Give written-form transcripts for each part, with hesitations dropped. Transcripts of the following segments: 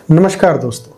नमस्कार दोस्तों,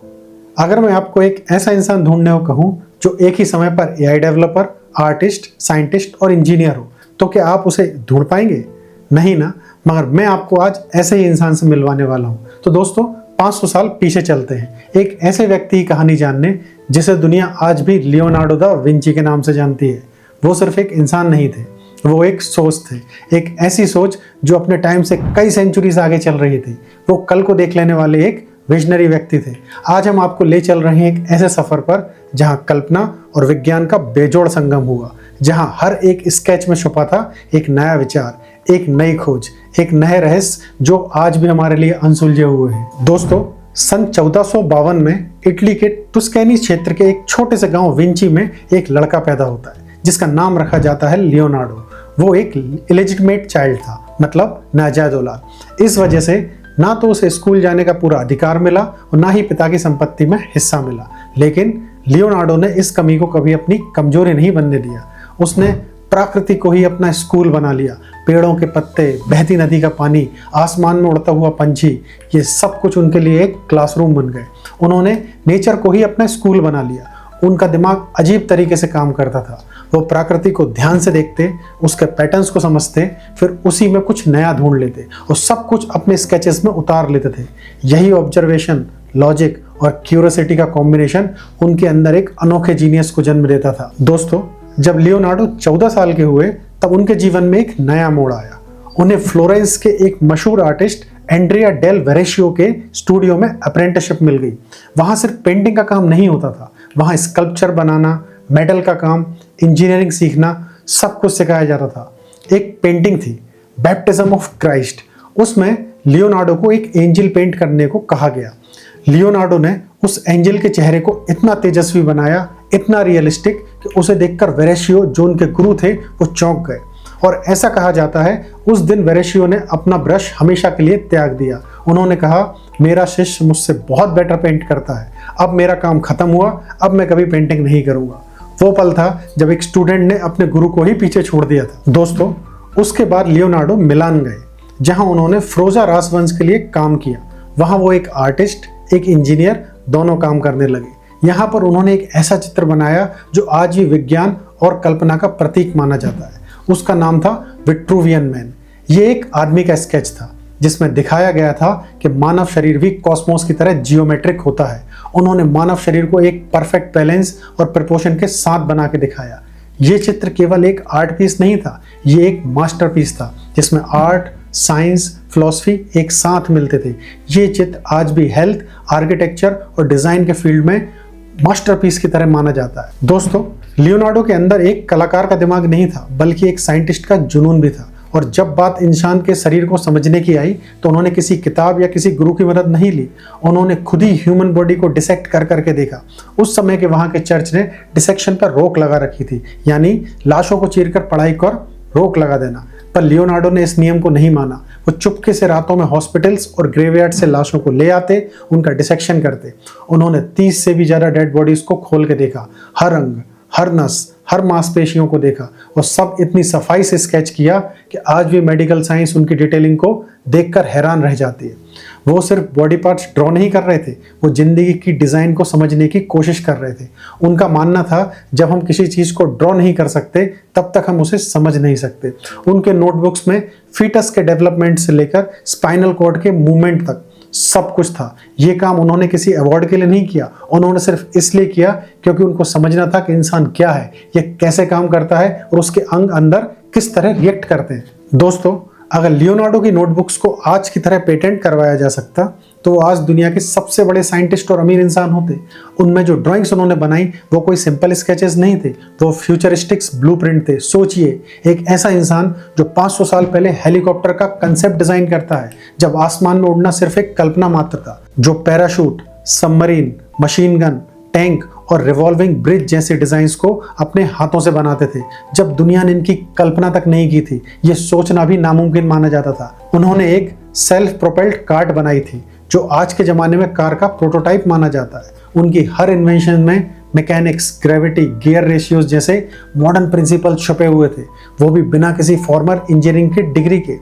अगर मैं आपको एक ऐसा इंसान ढूंढने को कहूँ जो एक ही समय पर एआई डेवलपर, आर्टिस्ट, साइंटिस्ट और इंजीनियर हो, तो क्या आप उसे ढूंढ पाएंगे? नहीं ना। मगर मैं आपको आज ऐसे ही इंसान से मिलवाने वाला हूँ। तो दोस्तों 500 साल पीछे चलते हैं, एक ऐसे व्यक्ति की कहानी जानने जिसे दुनिया आज भी लियोनार्डो दा विंची के नाम से जानती है। वो सिर्फ एक इंसान नहीं थे, वो एक सोच थे, एक ऐसी सोच जो अपने टाइम से कई सेंचुरीज आगे चल रही थी। वो कल को देख लेने वाले एक विजनरी व्यक्ति थे। आज हम आपको ले चल रहे हैं एक ऐसे सफर पर जहां कल्पना और विज्ञान का बेजोड़ संगम हुआ, जहां हर एक स्केच में छुपा था एक नया विचार, एक नई खोज, एक नए रहस्य जो आज भी हमारे लिए अनसुलझे हुए हैं। दोस्तों, सन 1452 में इटली के टुस्कैनी क्षेत्र के एक छोटे से गांव विंची में एक लड़का पैदा होता है जिसका नाम रखा जाता है लियोनार्डो। वो एक इलेजिटिमेट चाइल्ड था, मतलब नाजायज औलाद। इस वजह से ना तो उसे स्कूल जाने का पूरा अधिकार मिला और ना ही पिता की संपत्ति में हिस्सा मिला। लेकिन लियोनार्डो ने इस कमी को कभी अपनी कमजोरी नहीं बनने दिया। उसने प्रकृति को ही अपना स्कूल बना लिया। पेड़ों के पत्ते, बहती नदी का पानी, आसमान में उड़ता हुआ पंछी, ये सब कुछ उनके लिए एक क्लासरूम बन गए। उन्होंने नेचर को ही अपना स्कूल बना लिया। उनका दिमाग अजीब तरीके से काम करता था। वो प्रकृति को ध्यान से देखते, उसके पैटर्न्स को समझते, फिर उसी में कुछ नया ढूंढ लेते और सब कुछ अपने स्केचेस में उतार लेते थे। यही ऑब्जर्वेशन, लॉजिक और क्यूरियोसिटी का कॉम्बिनेशन उनके अंदर एक अनोखे जीनियस को जन्म देता था। दोस्तों, जब लियोनार्डो 14 साल के हुए तब उनके जीवन में एक नया मोड़ आया। उन्हें फ्लोरेंस के एक मशहूर आर्टिस्ट एंड्रिया डेल वेरेशियो के स्टूडियो में अप्रेंटिसशिप मिल गई। वहाँ सिर्फ पेंटिंग का काम नहीं होता था, वहाँ स्कल्पचर बनाना, मेटल का काम, इंजीनियरिंग सीखना, सब कुछ सिखाया जाता था। एक पेंटिंग थी, बैप्टिज्म ऑफ क्राइस्ट। उसमें लियोनार्डो को एक एंजल पेंट करने को कहा गया। लियोनार्डो ने उस एंजल के चेहरे को इतना तेजस्वी बनाया, इतना रियलिस्टिक, कि उसे देखकर वेरेशियो, जो उनके गुरु थे, वो चौंक गए। और ऐसा कहा जाता है उस दिन वेरेशियो ने अपना ब्रश हमेशा के लिए त्याग दिया। उन्होंने कहा, मेरा शिष्य मुझसे बहुत बेटर पेंट करता है, अब मेरा काम खत्म हुआ, अब मैं कभी पेंटिंग नहीं करूँगा। वो पल था जब एक स्टूडेंट ने अपने गुरु को ही पीछे छोड़ दिया था। दोस्तों, उसके बाद लियोनार्डो मिलान गए, जहां उन्होंने फ्रोजा रासवंश के लिए काम किया। वहां वो एक आर्टिस्ट, एक इंजीनियर, दोनों काम करने लगे। यहाँ पर उन्होंने एक ऐसा चित्र बनाया जो आज भी विज्ञान और कल्पना का प्रतीक माना जाता है। उसका नाम था विट्रूवियन मैन। ये एक आदमी का स्केच था जिसमें दिखाया गया था कि मानव शरीर भी कॉस्मोस की तरह जियोमेट्रिक होता है। उन्होंने मानव शरीर को एक परफेक्ट बैलेंस और प्रपोर्शन के साथ बना के दिखाया। ये चित्र केवल एक आर्ट पीस नहीं था, ये एक मास्टरपीस था जिसमें आर्ट, साइंस, फिलॉसफी एक साथ मिलते थे। ये चित्र आज भी हेल्थ, आर्किटेक्चर और डिजाइन के फील्ड में मास्टरपीस की तरह माना जाता है। दोस्तों, लियोनार्डो के अंदर एक कलाकार का दिमाग नहीं था, बल्कि एक साइंटिस्ट का जुनून भी था। और जब बात इंसान के शरीर को समझने की आई तो उन्होंने किसी किताब या किसी गुरु की मदद नहीं ली। उन्होंने खुद ही ह्यूमन बॉडी को डिसेक्ट कर करके देखा। उस समय के वहाँ के चर्च ने डिसेक्शन पर रोक लगा रखी थी, यानी लाशों को चीरकर पढ़ाई कर रोक लगा देना। पर लियोनार्डो ने इस नियम को नहीं माना। वो चुपके से रातों में हॉस्पिटल्स और ग्रेवयार्ड से लाशों को ले आते, उनका डिसेक्शन करते। उन्होंने 30 से भी ज़्यादा डेड बॉडीज को खोल के देखा, हर अंग, हर नस, हर मांसपेशियों को देखा और सब इतनी सफाई से स्केच किया कि आज भी मेडिकल साइंस उनकी डिटेलिंग को देखकर हैरान रह जाती है। वो सिर्फ बॉडी पार्ट्स ड्रॉ नहीं कर रहे थे, वो जिंदगी की डिज़ाइन को समझने की कोशिश कर रहे थे। उनका मानना था जब हम किसी चीज़ को ड्रॉ नहीं कर सकते तब तक हम उसे समझ नहीं सकते। उनके नोटबुक्स में फीटस के डेवलपमेंट से लेकर स्पाइनल कॉर्ड के मूवमेंट तक सब कुछ था। ये काम उन्होंने किसी अवार्ड के लिए नहीं किया, उन्होंने सिर्फ इसलिए किया क्योंकि उनको समझना था कि इंसान क्या है, ये कैसे काम करता है और उसके अंग अंदर किस तरह रिएक्ट करते हैं। दोस्तों, अगर लियोनार्डो की नोटबुक्स को आज की तरह पेटेंट करवाया जा सकता तो वो आज दुनिया के सबसे बड़े साइंटिस्ट और अमीर इंसान होते। उनमें जो ड्राइंग्स उन्होंने बनाई वो कोई सिंपल स्केचेस नहीं थे, वो फ्यूचरिस्टिक्स ब्लूप्रिंट थे। सोचिए, एक ऐसा इंसान जो 500 साल पहले हेलीकॉप्टर का कंसेप्ट डिजाइन करता है जब आसमान में उड़ना सिर्फ एक कल्पना मात्र था, जो parachute, submarine, machine gun, tank और रिवॉल्विंग ब्रिज जैसे डिजाइन्स को अपने हाथों से बनाते थे जब दुनिया ने इनकी कल्पना तक नहीं की थी। ये सोचना भी नामुमकिन माना जाता था। उन्होंने एक सेल्फ प्रोपेल्ड कार्ट बनाई थी जो आज के ज़माने में कार का प्रोटोटाइप माना जाता है। उनकी हर इन्वेंशन में मैकेनिक्स, ग्रेविटी, गियर रेशियोज जैसे मॉडर्न प्रिंसिपल छुपे हुए थे, वो भी बिना किसी फॉर्मल इंजीनियरिंग की डिग्री के।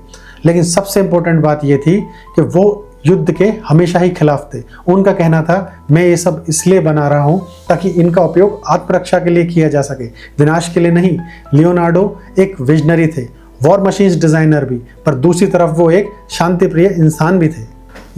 लेकिन सबसे इंपॉर्टेंट बात यह थी कि वो युद्ध के हमेशा ही खिलाफ थे। उनका कहना था, मैं ये सब इसलिए बना रहा हूँ ताकि इनका उपयोग आत्मरक्षा के लिए किया जा सके, विनाश के लिए नहीं। लियोनार्डो एक विजनरी थे, वॉर मशीन्स डिजाइनर भी, पर दूसरी तरफ वो एक शांतिप्रिय इंसान भी थे।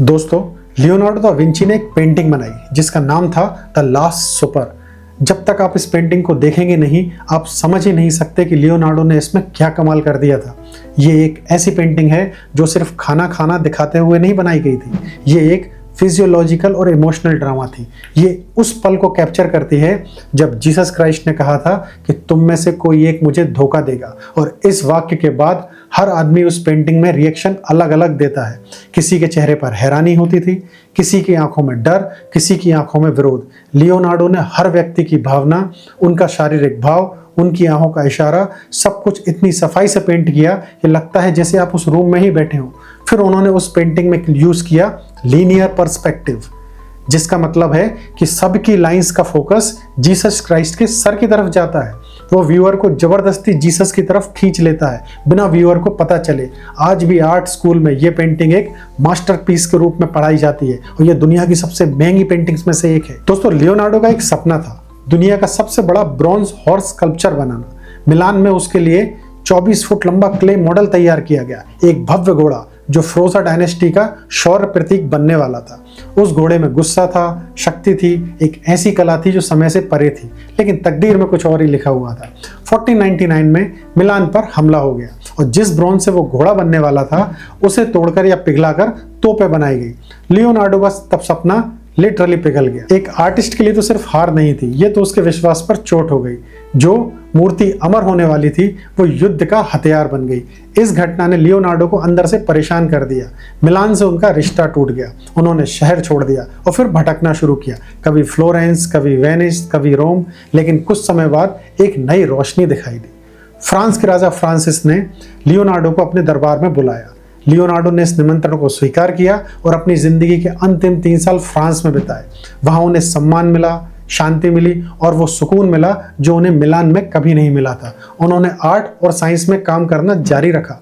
दोस्तों, लियोनार्डो दा विंची ने एक पेंटिंग बनाई जिसका नाम था द लास्ट सुपर। जब तक आप इस पेंटिंग को देखेंगे नहीं, आप समझ ही नहीं सकते कि लियोनार्डो ने इसमें क्या कमाल कर दिया था। ये एक ऐसी पेंटिंग है जो सिर्फ खाना दिखाते हुए नहीं बनाई गई थी, ये एक फिजियोलॉजिकल और इमोशनल ड्रामा थी। ये उस पल को कैप्चर करती है जब जीसस क्राइस्ट ने कहा था कि तुम में से कोई एक मुझे धोखा देगा, और इस वाक्य के बाद हर आदमी उस पेंटिंग में रिएक्शन अलग अलग देता है। किसी के चेहरे पर हैरानी होती थी, किसी की आंखों में डर, किसी की आंखों में विरोध। लियोनार्डो ने हर व्यक्ति की भावना, उनका शारीरिक भाव, उनकी आंखों का इशारा, सब कुछ इतनी सफाई से पेंट किया कि लगता है जैसे आप उस रूम में ही बैठे हो। फिर उन्होंने उस पेंटिंग में यूज किया लीनियर पर्सपेक्टिव, जिसका मतलब है कि सबकी लाइंस का फोकस जीसस क्राइस्ट के सर की तरफ जाता है। वो व्यूअर को जबरदस्ती जीसस की तरफ खींच लेता है बिना व्यूअर को पता चले। आज भी आर्ट स्कूल में ये पेंटिंग एक मास्टरपीस के रूप में पढ़ाई जाती है और ये दुनिया की सबसे महंगी पेंटिंग्स में से एक है। दोस्तों, लियोनार्डो का एक सपना था दुनिया का सबसे बड़ा ब्रॉन्ज हॉर्स स्कल्पचर बनाना। मिलान में उसके लिए 24 फुट लंबा क्ले मॉडल तैयार किया गया, एक भव्य घोड़ा जो फ्रोजा डायनेस्टी का शौर्य प्रतीक बनने वाला था। उस घोड़े में गुस्सा था, शक्ति थी, एक ऐसी कला थी जो समय से परे थी, लेकिन तकदीर में कुछ और ही लिखा हुआ था। 1499 में मिलान पर हमला हो गया और जिस ब्रॉन्ज से वो घोड़ा बनने वाला था उसे तोड़कर या पिघलाकर तोपें बनाई गई। लियोनार्डो का तब सपना लिटरली पिघल गया। एक आर्टिस्ट के लिए तो सिर्फ हार नहीं थी, ये तो उसके विश्वास पर चोट हो गई। जो मूर्ति अमर होने वाली थी वो युद्ध का हथियार बन गई। इस घटना ने लियोनार्डो को अंदर से परेशान कर दिया। मिलान से उनका रिश्ता टूट गया, उन्होंने शहर छोड़ दिया और फिर भटकना शुरू किया, कभी फ्लोरेंस, कभी वेनिस, कभी रोम। लेकिन कुछ समय बाद एक नई रोशनी दिखाई दी। फ्रांस के राजा फ्रांसिस ने लियोनार्डो को अपने दरबार में बुलाया। लियोनार्डो ने इस निमंत्रण को स्वीकार किया और अपनी जिंदगी के अंतिम 3 साल फ्रांस में बिताए। वहां उन्हें सम्मान मिला, शांति मिली और वो सुकून मिला जो उन्हें मिलान में कभी नहीं मिला था। उन्होंने आर्ट और साइंस में काम करना जारी रखा,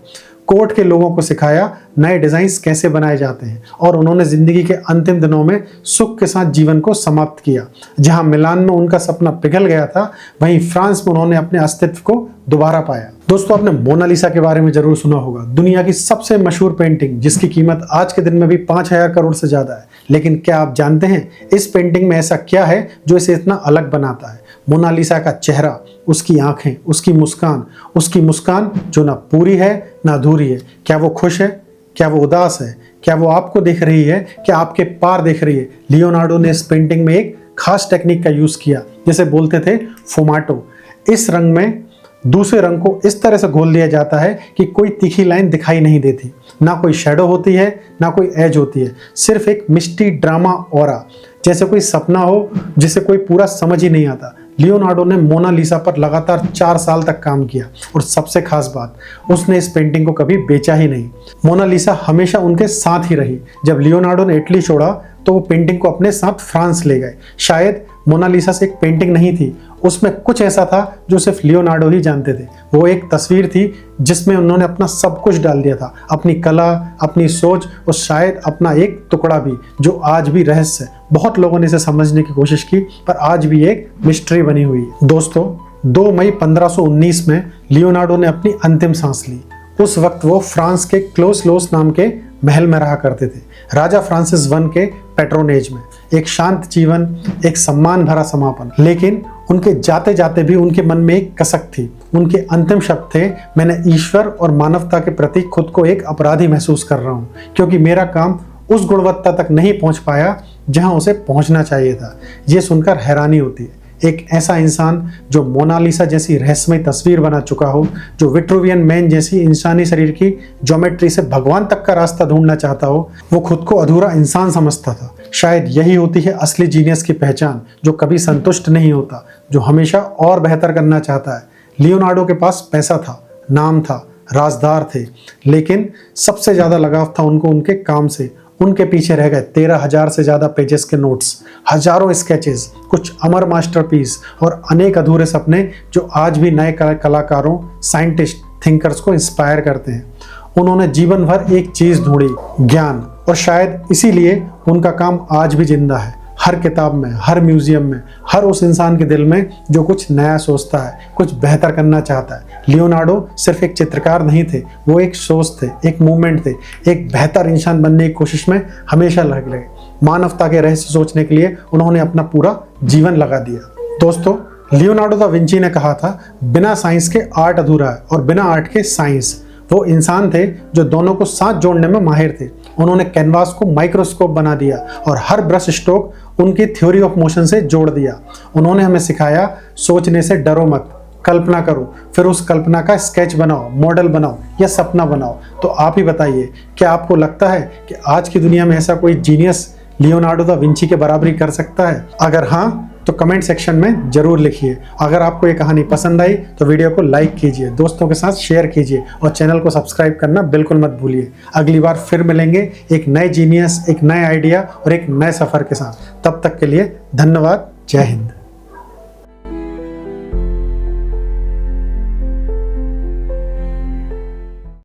कोर्ट के लोगों को सिखाया नए डिजाइन्स कैसे बनाए जाते हैं, और उन्होंने जिंदगी के अंतिम दिनों में सुख के साथ जीवन को समाप्त किया। जहां मिलान में उनका सपना पिघल गया था, वहीं फ्रांस में उन्होंने अपने अस्तित्व को दोबारा पाया। दोस्तों, आपने मोनालिसा के बारे में जरूर सुना होगा, दुनिया की सबसे मशहूर पेंटिंग जिसकी कीमत आज के दिन में भी 5000 करोड़ से ज्यादा है। लेकिन क्या आप जानते हैं इस पेंटिंग में ऐसा क्या है जो इसे इतना अलग बनाता है? मोनालिसा का चेहरा, उसकी आंखें, उसकी मुस्कान जो ना पूरी है ना अधूरी है। क्या वो खुश है? क्या वो उदास है? क्या वो आपको देख रही है? क्या आपके पार देख रही है? लियोनार्डो ने इस पेंटिंग में एक खास टेक्निक का यूज किया, जिसे बोलते थे फुमाटो। इस रंग में दूसरे रंग को इस तरह से घोल दिया जाता है कि कोई तीखी लाइन दिखाई नहीं देती, ना कोई शैडो होती है, ना कोई एज होती है, सिर्फ एक मिस्टी ड्रामा ऑरा, जैसे कोई सपना हो जिसे कोई पूरा समझ ही नहीं आता। लियोनार्डो ने मोनालिसा पर लगातार 4 साल तक काम किया और सबसे खास बात, उसने इस पेंटिंग को कभी बेचा ही नहीं। मोनालिसा हमेशा उनके साथ ही रही। जब लियोनार्डो ने इटली छोड़ा तो वो पेंटिंग को अपने साथ फ्रांस ले गए। शायद मोनालिसा से एक पेंटिंग नहीं थी, उसमें कुछ ऐसा था जो सिर्फ लियोनार्डो ही जानते थे। वो एक तस्वीर थी जिसमें उन्होंने अपना सब कुछ डाल दिया था, अपनी कला, अपनी सोच और शायद अपना एक टुकड़ा भी, जो आज भी रहस्य है। बहुत लोगों ने इसे समझने की कोशिश की पर आज भी एक मिस्ट्री बनी हुई है। दोस्तों, 2 मई 1519 में लियोनार्डो ने अपनी अंतिम सांस ली। उस वक्त वो फ्रांस के क्लोस नाम के महल में रहा करते थे, राजा फ्रांसिस I के पेट्रोनेज में। एक शांत जीवन, एक सम्मान भरा समापन। लेकिन उनके जाते जाते भी उनके मन में एक कसक थी। उनके अंतिम शब्द थे, मैंने ईश्वर और मानवता के प्रति खुद को एक अपराधी महसूस कर रहा हूँ, क्योंकि मेरा काम उस गुणवत्ता तक नहीं पहुँच पाया जहाँ उसे पहुँचना चाहिए था। ये सुनकर हैरानी होती है, एक ऐसा इंसान जो मोनालिसा जैसी रहस्यमय तस्वीर बना चुका हो, जो विट्रुवियन मैन जैसी इंसानी शरीर की ज्योमेट्री से भगवान तक का रास्ता ढूंढना चाहता हो, वो खुद को अधूरा इंसान समझता था। शायद यही होती है असली जीनियस की पहचान, जो कभी संतुष्ट नहीं होता, जो हमेशा और बेहतर करना चाहता है। लियोनार्डो के पास पैसा था, नाम था, राजदार थे, लेकिन सबसे ज्यादा लगाव था उनको उनके काम से। उनके पीछे रह गए 13,000 से ज्यादा पेजेस के नोट्स, हजारों स्केचेस, कुछ अमर मास्टरपीस और अनेक अधूरे सपने जो आज भी नए कलाकारों, साइंटिस्ट, थिंकर्स को इंस्पायर करते हैं। उन्होंने जीवन भर एक चीज ढूंढी, ज्ञान, और शायद इसीलिए उनका काम आज भी जिंदा है। हर किताब में, हर म्यूजियम में, हर उस इंसान के दिल में जो कुछ नया सोचता है, कुछ बेहतर करना चाहता है। लियोनार्डो सिर्फ एक चित्रकार नहीं थे, वो एक सोच थे, एक मूवमेंट थे, एक बेहतर इंसान बनने की कोशिश में हमेशा लगे रहे। मानवता के रहस्य सोचने के लिए उन्होंने अपना पूरा जीवन लगा दिया। दोस्तों, लियोनार्डो दा विंची ने कहा था, बिना साइंस के आर्ट अधूरा है और बिना आर्ट के साइंस। वो इंसान थे जो दोनों को साथ जोड़ने में माहिर थे। उन्होंने कैनवास को माइक्रोस्कोप बना दिया और हर ब्रश स्ट्रोक उनकी थ्योरी ऑफ मोशन से जोड़ दिया। उन्होंने हमें सिखाया, सोचने से डरो मत, कल्पना करो, फिर उस कल्पना का स्केच बनाओ, मॉडल बनाओ या सपना बनाओ। तो आप ही बताइए, क्या आपको लगता है कि आज की दुनिया में ऐसा कोई जीनियस लियोनार्डो दा विंची के बराबरी कर सकता है? अगर हाँ, तो कमेंट सेक्शन में जरूर लिखिए। अगर आपको ये कहानी पसंद आई तो वीडियो को लाइक कीजिए, दोस्तों के साथ शेयर कीजिए और चैनल को सब्सक्राइब करना बिल्कुल मत भूलिए। अगली बार फिर मिलेंगे एक नए जीनियस, एक नए आइडिया और एक नए सफ़र के साथ। तब तक के लिए धन्यवाद। जय हिंद।